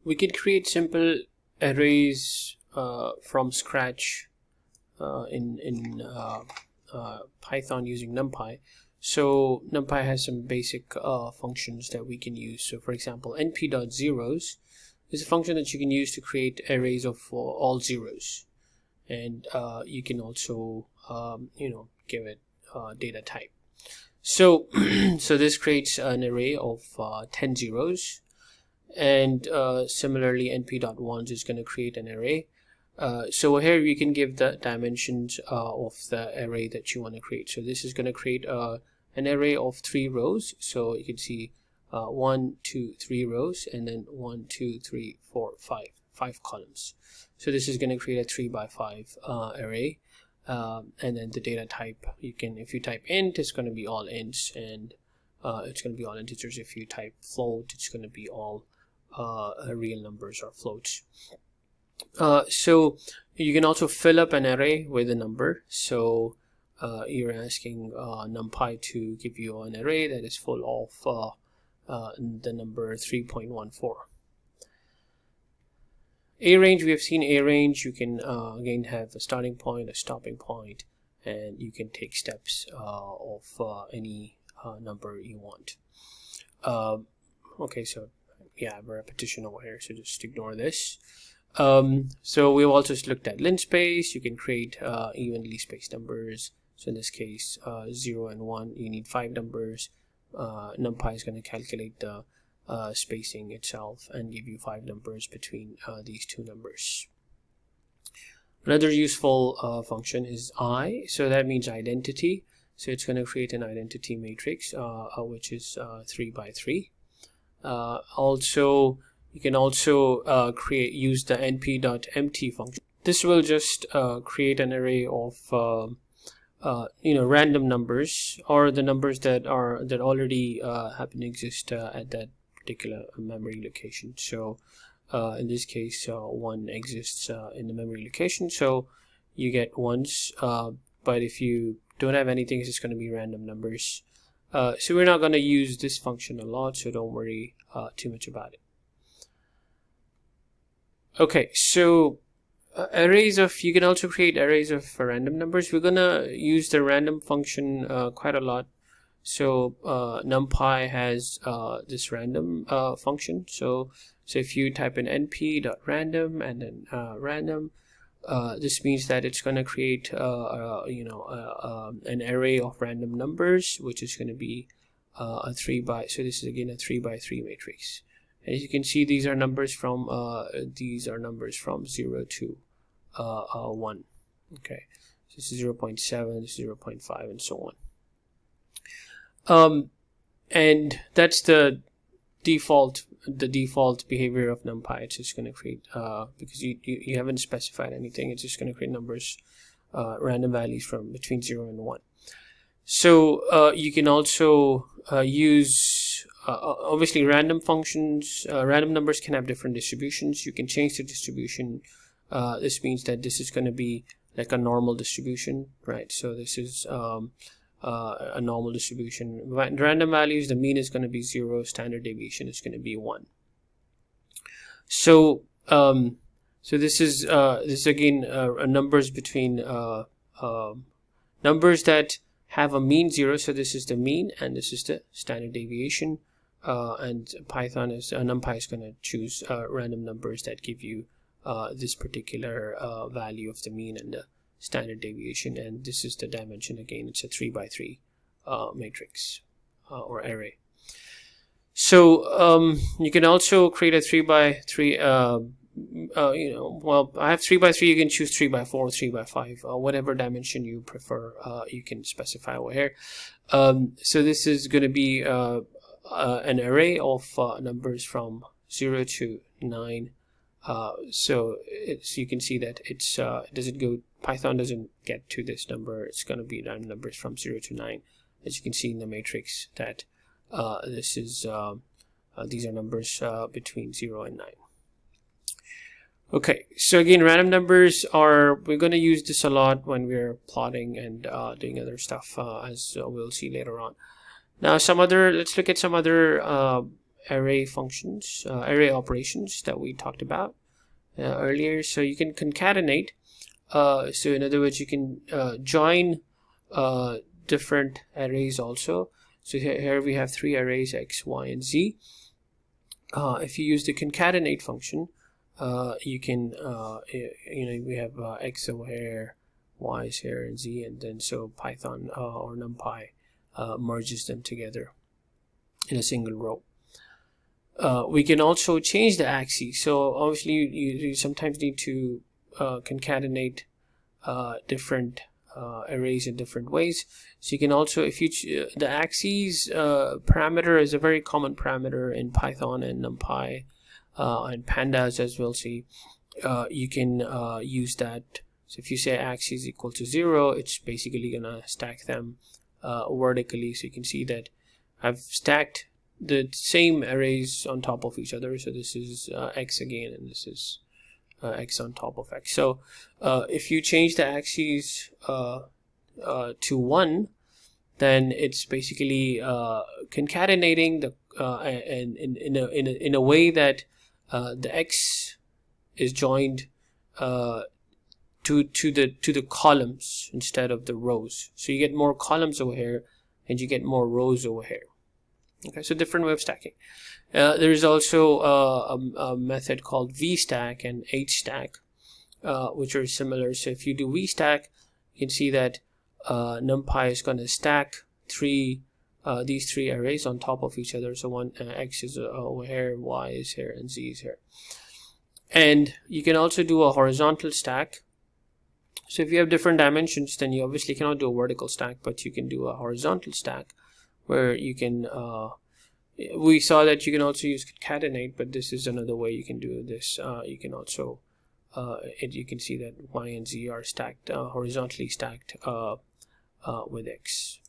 We can create simple arrays from scratch in Python using Numpy. So Numpy has some basic functions that we can use. So for example, np.zeros is a function that you can use to create arrays of all zeros, and you can also give it data type. So so this creates an array of 10 zeros, and similarly np.ones is going to create an array. So here you can give the dimensions of the array that you want to create. So this is going to create an array of 3 rows. So you can see 1, 2, 3 rows, and then 1, 2, 3, 4, 5 columns. So this is going to create a 3 by 5 array. And then the data type, if you type int, it's going to be all ints, and it's going to be all integers. If you type float, it's going to be all real numbers or floats. So you can also fill up an array with a number. So you're asking Numpy to give you an array that is full of the number 3.14. A-range, we have seen A-range. You can again have a starting point, a stopping point, and you can take steps of any number you want. Okay, so yeah, I have a repetition over here, so just ignore this. So we've also looked at linspace. You can create evenly spaced numbers. So in this case, 0 and 1, you need 5 numbers. Numpy is going to calculate the spacing itself and give you 5 numbers between these 2 numbers. Another useful function is I, so that means identity. So it's going to create an identity matrix which is 3 by 3. Also, you can also use the np.empty function. This will just create an array of random numbers, or the numbers that already happen to exist at that particular memory location. So in this case, 1 exists in the memory location, so you get ones. But if you don't have anything, it's just going to be random numbers. So we're not going to use this function a lot, so don't worry too much about it. Okay, so you can also create arrays of random numbers. We're gonna use the random function quite a lot. So Numpy has this random function. So if you type in np.random and then random, this means that it's going to create an array of random numbers, which is going to be a 3 by. So this is again a 3 by 3 matrix. As you can see, these are numbers from 0 to 1. Okay, so this is 0.7, this is 0.5, and so on. And that's the default behavior of Numpy. It's just going to create because you haven't specified anything. It's just going to create numbers, random values from between 0 and 1. So you can also use obviously random functions. Random numbers can have different distributions. You can change the distribution. This means that this is going to be like a normal distribution, right? So this is a normal distribution. Random values, the mean is going to be 0, standard deviation is going to be 1. So so this is again numbers between numbers that have a mean 0. So this is the mean, and this is the standard deviation. And Numpy is going to choose random numbers that give you this particular value of the mean and the standard deviation, and this is the dimension. Again, it's a 3 by 3 matrix or array. So you can also create a 3 by 3 well, I have 3 by 3. You can choose 3 by 4, 3 by 5, whatever dimension you prefer. You can specify over here. So this is going to be an array of numbers from 0 to 9. So you can see that it's Python doesn't get to this number. It's going to be random numbers from 0 to 9. As you can see in the matrix, that this is these are numbers between 0 and 9. Okay, so again, random numbers we're going to use this a lot when we're plotting and doing other stuff, as we'll see later on. Now let's look at some other array functions, array operations that we talked about earlier. So you can concatenate. So in other words, you can join different arrays also. So here we have 3 arrays, x, y, and z. If you use the concatenate function, you can we have x over here, y is here, and z, and then so Python or Numpy merges them together in a single row. We can also change the axes. So obviously you sometimes need to concatenate different arrays in different ways. So you can also, if you the axes parameter is a very common parameter in Python and Numpy and pandas, as we'll see. You can use that. So if you say axes equal to 0, it's basically gonna stack them vertically. So you can see that I've stacked the same arrays on top of each other. So this is x again, and this is x on top of x. So if you change the axes to 1, then it's basically concatenating the and in a way that the x is joined to the columns instead of the rows. So you get more columns over here, and you get more rows over here. Okay, so different way of stacking. There is also a method called vstack and hstack, which are similar. So if you do vstack, you can see that Numpy is going to stack these 3 arrays on top of each other. So one x is over here, y is here, and z is here. And you can also do a horizontal stack. So if you have different dimensions, then you obviously cannot do a vertical stack, but you can do a horizontal stack, where you can we saw that you can also use concatenate, but this is another way you can do this. You can also you can see that y and z are stacked horizontally stacked with x.